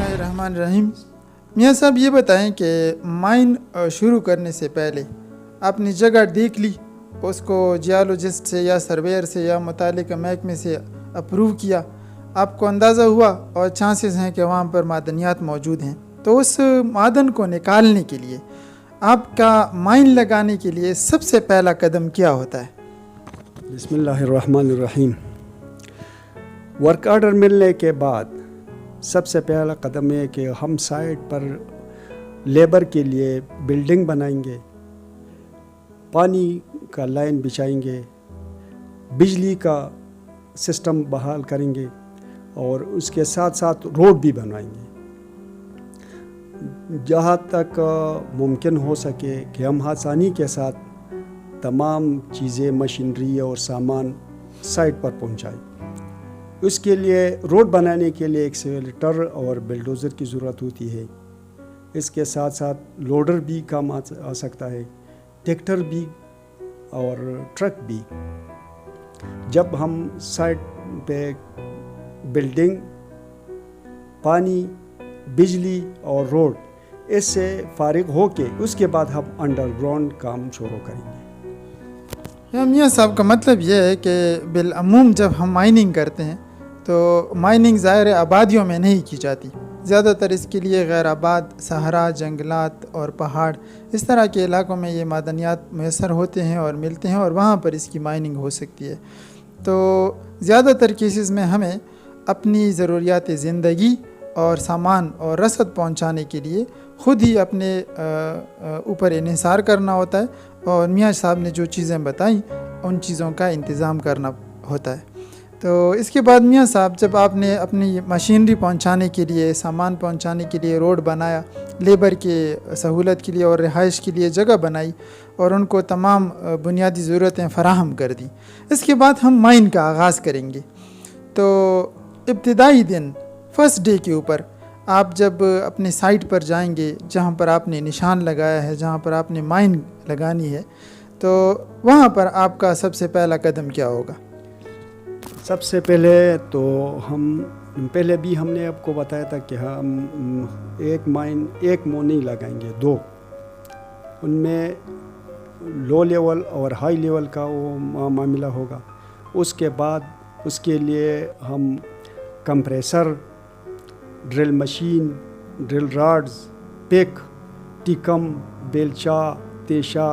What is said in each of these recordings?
الرحمن الرحیم۔ میاں صاحب یہ بتائیں کہ مائن شروع کرنے سے پہلے آپ نے جگہ دیکھ لی، اس کو جیالوجسٹ سے یا سرویئر سے یا متعلقہ محکمے سے اپروو کیا، آپ کو اندازہ ہوا اور چانسز ہیں کہ وہاں پر معدنیات موجود ہیں، تو اس معدن کو نکالنے کے لیے آپ کا مائن لگانے کے لیے سب سے پہلا قدم کیا ہوتا ہے؟ بسم اللہ الرحمن الرحیم۔ ورک آرڈر ملنے کے بعد سب سے پہلا قدم ہے کہ ہم سائٹ پر لیبر کے لیے بلڈنگ بنائیں گے، پانی کا لائن بچھائیں گے، بجلی کا سسٹم بحال کریں گے اور اس کے ساتھ ساتھ روڈ بھی بنائیں گے۔ جہاں تک ممکن ہو سکے کہ ہم آسانی کے ساتھ تمام چیزیں، مشینری اور سامان سائٹ پر پہنچائیں۔ اس کے لیے روڈ بنانے کے لیے ایکسکیویٹر اور بلڈوزر کی ضرورت ہوتی ہے۔ اس کے ساتھ ساتھ لوڈر بھی کام آ سکتا ہے، ٹریکٹر بھی اور ٹرک بھی۔ جب ہم سائٹ پہ بلڈنگ، پانی، بجلی اور روڈ اس سے فارغ ہو کے اس کے بعد ہم انڈر گراؤنڈ کام شروع کریں گے۔ میاں صاحب کا مطلب یہ ہے کہ بالعموم جب ہم مائننگ کرتے ہیں تو مائننگ ظاہر آبادیوں میں نہیں کی جاتی، زیادہ تر اس کے لیے غیر آباد صحرا، جنگلات اور پہاڑ، اس طرح کے علاقوں میں یہ معدنیات میسر ہوتے ہیں اور ملتے ہیں اور وہاں پر اس کی مائننگ ہو سکتی ہے۔ تو زیادہ تر کیسز میں ہمیں اپنی ضروریات زندگی اور سامان اور رسد پہنچانے کے لیے خود ہی اپنے اوپر انحصار کرنا ہوتا ہے، اور میاں صاحب نے جو چیزیں بتائیں ان چیزوں کا انتظام کرنا ہوتا ہے۔ تو اس کے بعد میاں صاحب جب آپ نے اپنی مشینری پہنچانے کے لیے، سامان پہنچانے کے لیے روڈ بنایا، لیبر کے سہولت کے لیے اور رہائش کے لیے جگہ بنائی اور ان کو تمام بنیادی ضرورتیں فراہم کر دی، اس کے بعد ہم مائن کا آغاز کریں گے۔ تو ابتدائی دن، فرسٹ ڈے کے اوپر آپ جب اپنے سائٹ پر جائیں گے جہاں پر آپ نے نشان لگایا ہے، جہاں پر آپ نے مائن لگانی ہے، تو وہاں پر آپ کا سب سے پہلا قدم کیا ہوگا؟ سب سے پہلے تو پہلے بھی ہم نے آپ کو بتایا تھا کہ ہم ایک مو نہیں لگائیں گے، دو، ان میں لو لیول اور ہائی لیول کا وہ معاملہ ہوگا۔ اس کے بعد اس کے لیے ہم compressor, drill machine, drill rods, pick, ٹیکم، بیلچا، تیشا،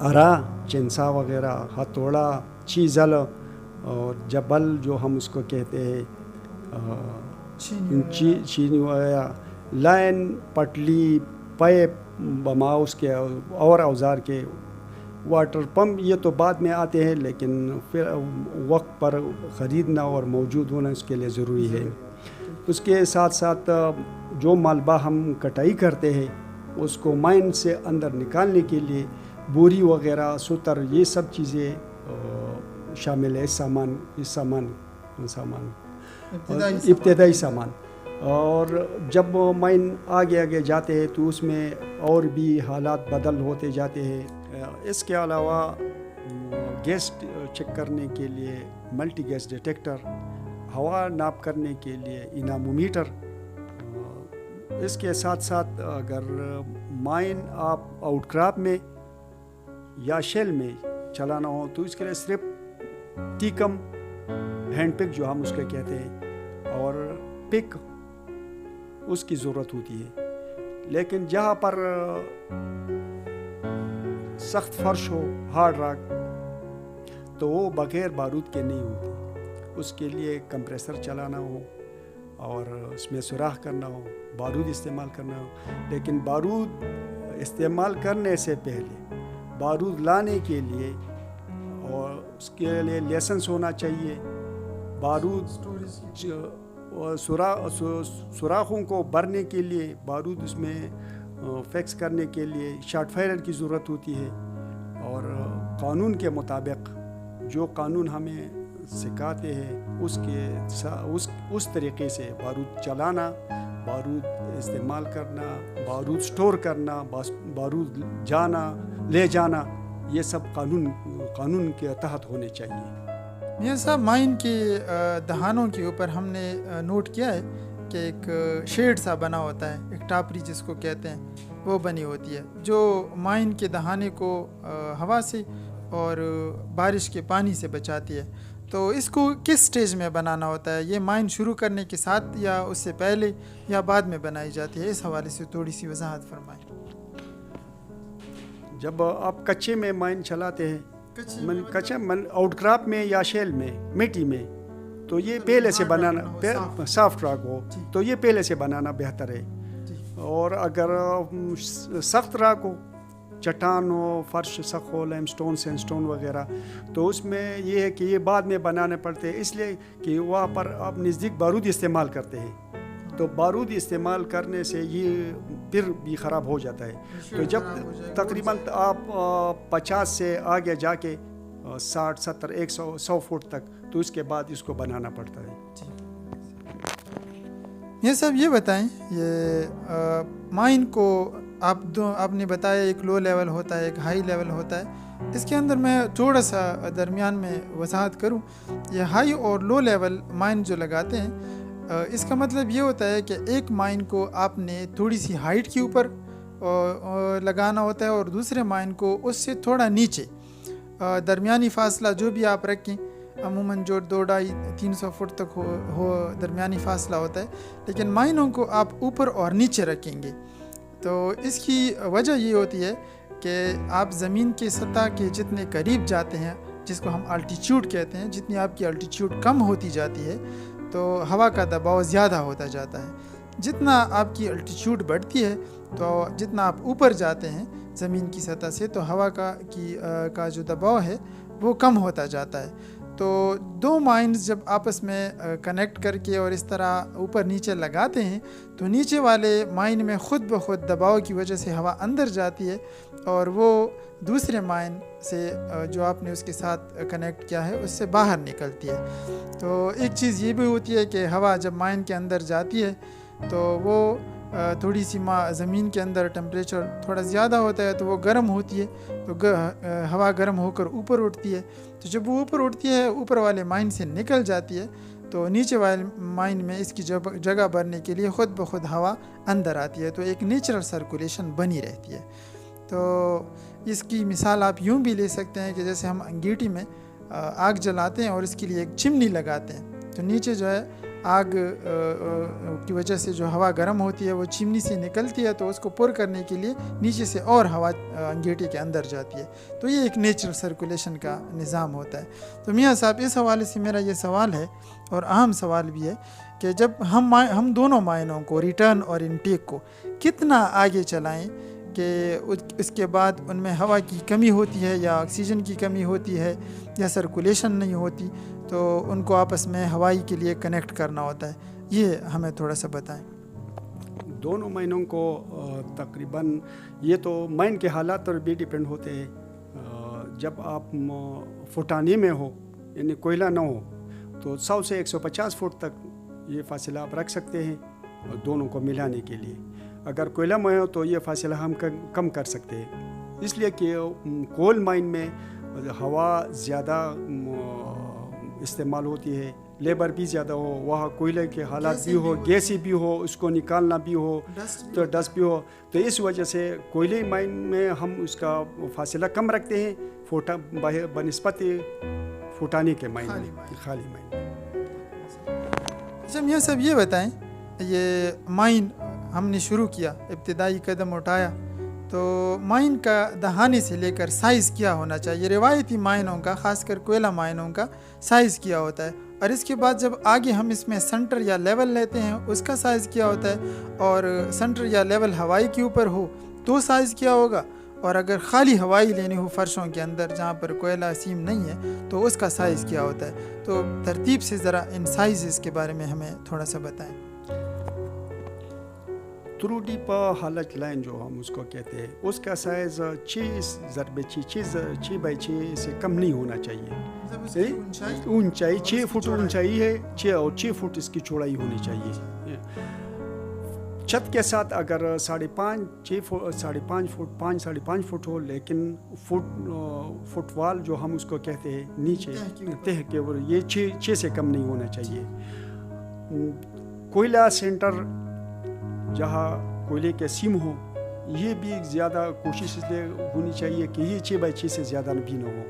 ارا، چنسا وغیرہ، ہتھوڑا، چیزل اور جبل جو ہم اس کو کہتے ہیں، چینی وغیرہ، لائن، پٹلی، پائپ، ماؤس کے اور اوزار کے، واٹر پمپ، یہ تو بعد میں آتے ہیں لیکن پھر وقت پر خریدنا اور موجود ہونا اس کے لیے ضروری ہے۔ اس کے ساتھ ساتھ جو مالبہ ہم کٹائی کرتے ہیں اس کو مائن سے اندر نکالنے کے لیے بوری وغیرہ، ستر، یہ سب چیزیں شامل ہے، ابتدائی سامان۔ اور جب مائن آگے جاتے ہیں تو اس میں اور بھی حالات بدل ہوتے جاتے ہیں۔ اس کے علاوہ گیس چیک کرنے کے لیے ملٹی گیس ڈیٹیکٹر، ہوا ناپ کرنے کے لیے انامومیٹر۔ اس کے ساتھ ساتھ اگر مائن آپ آؤٹ کراپ میں یا شیل میں چلانا ہو تو اس کے لیے صرف ٹیکم، ہینڈ پک جو ہم اس کے کہتے ہیں، اور پک اس کی ضرورت ہوتی ہے۔ لیکن جہاں پر سخت فرش ہو، ہارڈ راک، تو وہ بغیر بارود کے نہیں ہوتی۔ اس کے لیے کمپریسر چلانا ہو اور اس میں سوراخ کرنا ہو، بارود استعمال کرنا ہو۔ لیکن بارود استعمال کرنے سے پہلے بارود لانے کے لیے اور اس کے لیے لائسنس ہونا چاہیے۔ بارود سوراخوں کو بھرنے کے لیے، بارود اس میں فکس کرنے کے لیے شارٹ فائرر کی ضرورت ہوتی ہے، اور قانون کے مطابق جو قانون ہمیں سکھاتے ہیں اس طریقے سے بارود چلانا، بارود استعمال کرنا، بارود سٹور کرنا، بارود لے جانا، یہ سب قانون کے تحت ہونے چاہیے۔ میاں صاحب مائن کے دہانوں کے اوپر ہم نے نوٹ کیا ہے کہ ایک شیڈ سا بنا ہوتا ہے، ایک ٹاپری جس کو کہتے ہیں، وہ بنی ہوتی ہے جو مائن کے دہانے کو ہوا سے اور بارش کے پانی سے بچاتی ہے. تو اس کو کس سٹیج میں بنانا ہوتا ہے؟ یہ مائن شروع کرنے کے ساتھ یا اس سے پہلے یا بعد میں بنائی جاتی ہے؟ اس حوالے سے تھوڑی سی وضاحت فرمائیں. جب آپ کچے میں مائن چلاتے ہیں، کچا آؤٹ کراپ میں یا شیل میں، مٹی میں، تو یہ پہلے سے بنانا، سافٹ راک ہو تو یہ پہلے سے بنانا بہتر ہے. اور اگر سخت راک ہو، چٹان ہو، فرش سخت ہو، لائم سٹون، سینڈ سٹون وغیرہ، تو اس میں یہ ہے کہ یہ بعد میں بنانے پڑتے ہیں، اس لیے کہ وہاں پر آپ نزدیک بارود استعمال کرتے ہیں، تو بارود استعمال کرنے سے یہ پھر بھی خراب ہو جاتا ہے. تو جب تقریباً آپ 50 سے آگے جا کے 60 70 100 فٹ تک، تو اس کے بعد اس کو بنانا پڑتا ہے. یہ صاحب یہ بتائیں، یہ مائن کو آپ نے بتایا ایک لو لیول ہوتا ہے، ایک ہائی لیول ہوتا ہے. اس کے اندر میں تھوڑا سا درمیان میں وضاحت کروں. یہ ہائی اور لو لیول مائن جو لگاتے ہیں، اس کا مطلب یہ ہوتا ہے کہ ایک مائن کو آپ نے تھوڑی سی ہائٹ کے اوپر لگانا ہوتا ہے اور دوسرے مائن کو اس سے تھوڑا نیچے. درمیانی فاصلہ جو بھی آپ رکھیں، عموماً جو 200-300 فٹ تک ہو درمیانی فاصلہ ہوتا ہے، لیکن مائنوں کو آپ اوپر اور نیچے رکھیں گے. تو اس کی وجہ یہ ہوتی ہے کہ آپ زمین کی سطح کے جتنے قریب جاتے ہیں، جس کو ہم الٹیچیوڈ کہتے ہیں، جتنی آپ کی الٹیچیوڈ کم ہوتی جاتی ہے تو ہوا کا دباؤ زیادہ ہوتا جاتا ہے. جتنا آپ کی الٹیچیوڈ بڑھتی ہے تو جتنا آپ اوپر جاتے ہیں زمین کی سطح سے، تو ہوا کا جو دباؤ ہے وہ کم ہوتا جاتا ہے. تو دو مائنز جب آپس میں کنیکٹ کر کے اور اس طرح اوپر نیچے لگاتے ہیں تو نیچے والے مائن میں خود بخود دباؤ کی وجہ سے ہوا اندر جاتی ہے اور وہ دوسرے مائن سے جو آپ نے اس کے ساتھ کنیکٹ کیا ہے اس سے باہر نکلتی ہے. تو ایک چیز یہ بھی ہوتی ہے کہ ہوا جب مائن کے اندر جاتی ہے تو وہ تھوڑی سی زمین کے اندر ٹمپریچر تھوڑا زیادہ ہوتا ہے تو وہ گرم ہوتی ہے، تو ہوا گرم ہو کر اوپر اٹھتی ہے. تو جب وہ اوپر اٹھتی ہے، اوپر والے مائن سے نکل جاتی ہے، تو نیچے والے مائن میں اس کی جگہ بھرنے کے لیے خود بخود ہوا اندر آتی ہے، تو ایک نیچرل سرکولیشن بنی رہتی ہے. تو اس کی مثال آپ یوں بھی لے سکتے ہیں کہ جیسے ہم انگیٹی میں آگ جلاتے ہیں اور اس کے لیے ایک چمنی لگاتے ہیں، تو نیچے جو ہے آگ کی وجہ سے جو ہوا گرم ہوتی ہے وہ چمنی سے نکلتی ہے، تو اس کو پر کرنے کے لیے نیچے سے اور ہوا انگیٹی کے اندر جاتی ہے. تو یہ ایک نیچرل سرکولیشن کا نظام ہوتا ہے. تو میاں صاحب اس حوالے سے میرا یہ سوال ہے اور اہم سوال بھی ہے کہ جب ہم دونوں مائنوں کو، ریٹرن اور انٹیک کو، کتنا آگے چلائیں کہ اس کے بعد ان میں ہوا کی کمی ہوتی ہے یا آکسیجن کی کمی ہوتی ہے یا سرکولیشن نہیں ہوتی، تو ان کو آپس میں ہوائی کے لیے کنیکٹ کرنا ہوتا ہے. یہ ہمیں تھوڑا سا بتائیں. دونوں مائنوں کو تقریباً، یہ تو مائن کے حالات پر بھی ڈیپینڈ ہوتے ہیں. جب آپ فٹانی میں ہو، یعنی کوئلہ نہ ہو، تو 100 سے 150 فٹ تک یہ فاصلہ آپ رکھ سکتے ہیں دونوں کو ملانے کے لیے. اگر کوئلہ میں ہو تو یہ فاصلہ ہم کم کر سکتے ہیں، اس لیے کہ کول مائن میں ہوا زیادہ استعمال ہوتی ہے، لیبر بھی زیادہ ہو، وہاں کوئلے کے حالات بھی ہو، گیسی بھی ہو، اس کو نکالنا بھی ہو، تو ڈسٹ بھی ہو. تو اس وجہ سے کوئلے مائن میں ہم اس کا فاصلہ کم رکھتے ہیں بنسبت فوٹانی کے مائن میں، خالی مائن. اچھا میاں صاحب یہ بتائیں، یہ مائن ہم نے شروع کیا، ابتدائی قدم اٹھایا، تو مائن کا دہانے سے لے کر سائز کیا ہونا چاہیے؟ روایتی مائنوں کا، خاص کر کوئلہ مائنوں کا سائز کیا ہوتا ہے، اور اس کے بعد جب آگے ہم اس میں سنٹر یا لیول لیتے ہیں اس کا سائز کیا ہوتا ہے، اور سنٹر یا لیول ہوائی کے اوپر ہو تو سائز کیا ہوگا، اور اگر خالی ہوائی لینی ہو فرشوں کے اندر جہاں پر کوئلہ سیم نہیں ہے تو اس کا سائز کیا ہوتا ہے. تو ترتیب سے ذرا ان سائزز کے بارے میں ہمیں تھوڑا سا بتائیں. تھرو ڈیپ ہالٹ لائن جو ہم اس کو کہتے ہیں، اس کا سائز 6x6 سے کم نہیں ہونا چاہیے. اونچائی 6 فٹ اونچائی ہے، 6 فٹ اس کی چوڑائی ہونی چاہیے. چھت کے ساتھ اگر 5.5 فٹ 5.5 فٹ ہو، لیکن فٹ وال جو ہم اس کو کہتے ہیں نیچے تہ کے اوپر، یہ 6 سے کم نہیں ہونا چاہیے. کوئلہ سینٹر جہاں کوئلے کے سیم ہو، یہ بھی زیادہ کوشش اس لیے ہونی چاہیے کہ یہ 6x6 سے زیادہ بھی نہ ہو،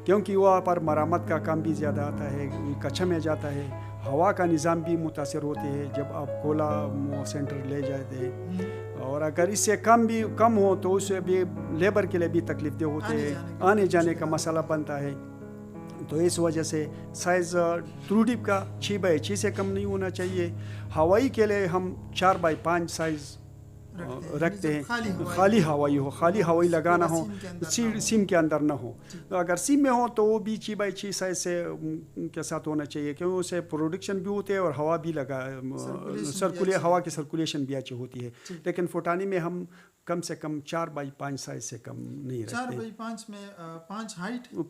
کیونکہ وہاں پر مرمت کا کام بھی زیادہ آتا ہے، کچھا میں جاتا ہے، ہوا کا نظام بھی متاثر ہوتے ہیں جب آپ کوئلہ سینٹر لے جاتے ہیں. اور اگر اس سے کم ہو تو اس سے بھی لیبر کے لیے بھی تکلیف دہ ہوتے ہیں، آنے جانے کا مسئلہ بنتا ہے. تو اس وجہ سے سائز ٹرو ڈپ کا 6x6 سے کم نہیں ہونا چاہیے. ہوائی کے لیے ہم 4x5 سائز رکھتے ہیں، خالی ہوائی ہو، خالی ہوائی لگانا ہو، سیم کے اندر نہ ہو. اگر سیم میں ہو تو وہ بھی 6x6 سائز سے کے ساتھ ہونا چاہیے، کیونکہ اسے پروڈکشن بھی ہوتے ہے اور ہوا بھی ہوا کی سرکولیشن بھی اچھی ہوتی ہے. لیکن فوٹانی میں ہم کم سے کم 4x5 سائز سے کم نہیں رکھتے. 4x5 میں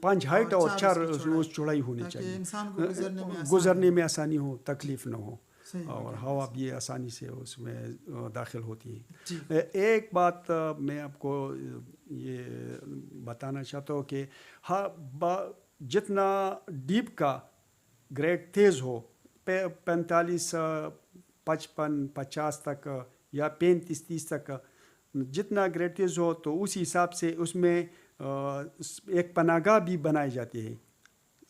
5 ہائٹ اور 4 چوڑائی ہونی چاہیے، انسان کو گزرنے میں آسانی ہو، تکلیف نہ ہو، اور ہوا بھی آسانی سے اس میں داخل ہوتی ہے. ایک بات میں آپ کو یہ بتانا چاہتا ہوں کہ جتنا ڈیپ کا گریڈ تیز ہو، 45 55 50 تک یا 35 30 تک جتنا گریڈ تیز ہو، تو اس حساب سے اس میں ایک پناہ گاہ بھی بنائی جاتی ہے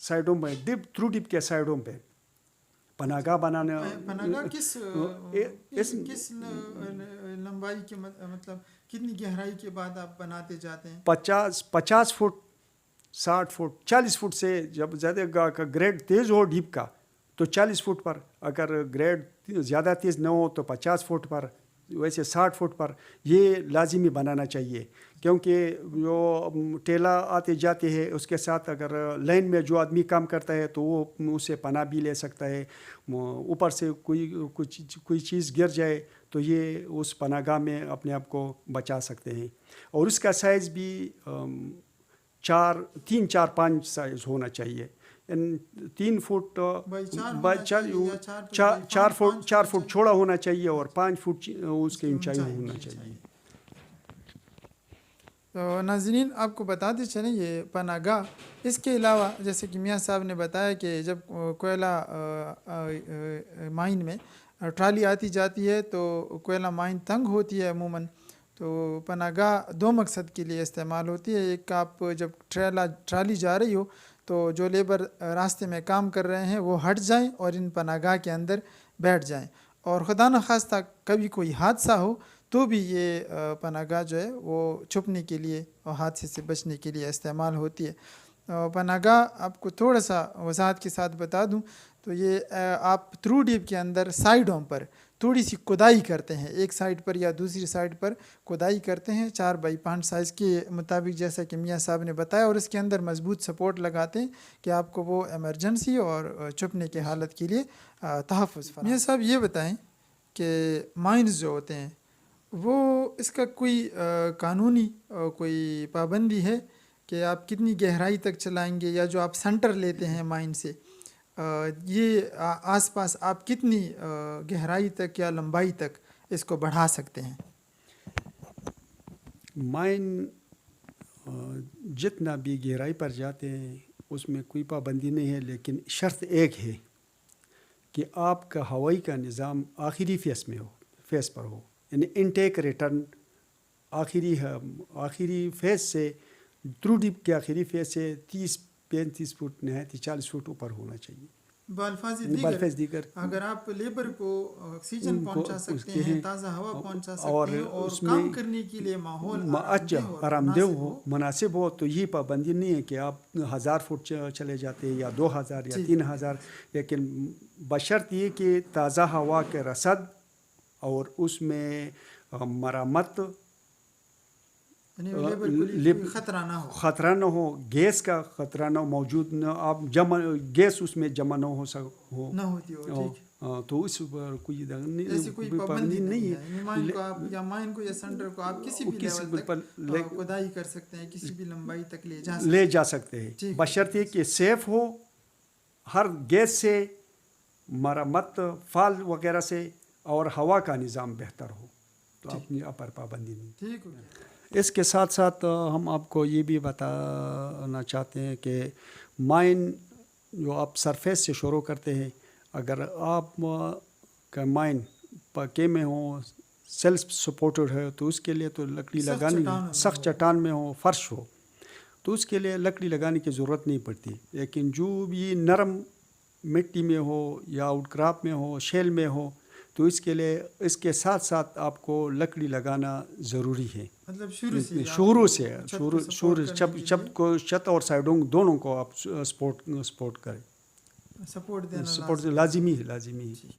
سائڈوں میں، تھرو ڈپ کے سائڈوں پہ پناہ گاہ بنانا. پناہ گاہ کس لمبائی کے مطلب کتنی گہرائی کے بعد آپ بناتے جاتے ہیں؟ 50 فٹ 60 فٹ 40 فٹ سے جب زیادہ کا گریڈ تیز ہو ڈیپ کا تو 40 فٹ پر، اگر گریڈ زیادہ تیز نہ ہو تو 50 فٹ پر، ویسے 60 فٹ پر یہ لازمی بنانا چاہیے. کیونکہ جو ٹیلا آتے جاتے ہیں اس کے ساتھ اگر لائن میں جو آدمی کام کرتا ہے تو وہ اس سے پناہ بھی لے سکتا ہے. اوپر سے کوئی چیز گر جائے تو یہ اس پناہ گاہ میں اپنے آپ کو بچا سکتے ہیں. اور اس کا سائز بھی 3 4 5 سائز ہونا چاہیے. 3 فٹ 4 فٹ چھوڑا ہونا چاہیے اور 5 فٹ اس کی اونچائی ہونا چاہیے. تو ناظرین آپ کو بتاتے چلیں یہ پناہ گاہ، اس کے علاوہ جیسے کہ میاں صاحب نے بتایا کہ جب کوئلہ مائن میں ٹرالی آتی جاتی ہے تو کوئلہ مائن تنگ ہوتی ہے عموماً، تو پناہ گاہ 2 مقصد کے لیے استعمال ہوتی ہے. ایک، آپ جب ٹرالی جا رہی ہو تو جو لیبر راستے میں کام کر رہے ہیں وہ ہٹ جائیں اور ان پناہ گاہ کے اندر بیٹھ جائیں، اور خدا نخواستہ کبھی کوئی حادثہ ہو تو بھی یہ پناہ گاہ جو ہے وہ چھپنے کے لیے اور حادثے سے بچنے کے لیے استعمال ہوتی ہے. پناہ گاہ آپ کو تھوڑا سا وضاحت کے ساتھ بتا دوں تو یہ آپ تھرو ڈیپ کے اندر سائڈوں پر تھوڑی سی کھدائی کرتے ہیں، ایک سائڈ پر یا دوسری سائڈ پر کھدائی کرتے ہیں 4x5 سائز کے مطابق جیسا کہ میاں صاحب نے بتایا، اور اس کے اندر مضبوط سپورٹ لگاتے ہیں کہ آپ کو وہ ایمرجنسی اور چھپنے کے حالت کے لیے تحفظ فراہم. میاں صاحب یہ بتائیں کہ مائنز جو ہوتے ہیں وہ اس کا کوئی قانونی کوئی پابندی ہے کہ آپ کتنی گہرائی تک چلائیں گے، یا جو آپ سینٹر لیتے ہیں مائن سے یہ آس پاس آپ کتنی گہرائی تک یا لمبائی تک اس کو بڑھا سکتے ہیں؟ مائن جتنا بھی گہرائی پر جاتے ہیں اس میں کوئی پابندی نہیں ہے، لیکن شرط ایک ہے کہ آپ کا ہوائی کا نظام آخری فیس پر ہو، یعنی انٹیک ریٹرن آخری فیس سے تھرو ڈپ کے آخری فیس سے 30-35 فٹ نہایت 40 فٹ اوپر ہونا چاہیے. بالفاظ دیگر اگر آپ لیبر کو آکسیجن پہنچا سکتے ہیں، تازہ ہوا پہنچا سکتے ہیں اور کام کرنے کے لیے ماحول آرام دہ ہو، مناسب ہو، تو یہ پابندی نہیں ہے کہ آپ 1000 فٹ چلے جاتے ہیں یا 2000 یا 3000، لیکن بشرط یہ کہ تازہ ہوا کے رصد اور اس میں مرمت، خطرہ نہ ہو، گیس کا خطرہ نہ موجود نہ، آپ گیس اس میں جمع نہ ہوتی ہو، تو اس پر کوئی پابندی نہیں ہے. مائن کو یا سینٹر کو آپ کسی بھی لیول تک کھدائی کر سکتے ہیں، کسی بھی لمبائی تک لے جا سکتے ہیں، بشرطیے کہ سیف ہو، ہر گیس سے، مرمت، فال وغیرہ سے، اور ہوا کا نظام بہتر ہو. تو اپنی پر پابندی نہیں. ٹھیک ہو گیا. اس کے ساتھ ساتھ ہم آپ کو یہ بھی بتانا چاہتے ہیں کہ مائن جو آپ سرفیس سے شروع کرتے ہیں، اگر آپ کا مائن پکے میں ہو، سیلف سپورٹڈ ہے، تو اس کے لیے تو لکڑی لگانی، سخت چٹان میں ہو، فرش ہو، تو اس کے لیے لکڑی لگانے کی ضرورت نہیں پڑتی. لیکن جو بھی نرم مٹی میں ہو یا آؤٹ کراپ میں ہو، شیل میں ہو، تو اس کے لیے اس کے ساتھ ساتھ آپ کو لکڑی لگانا ضروری ہے. مطلب شروع سے چھت کو، چھت اور سائڈوں دونوں کو آپ سپورٹ کریں. سپورٹ دینا سپورٹ لازمی ہے.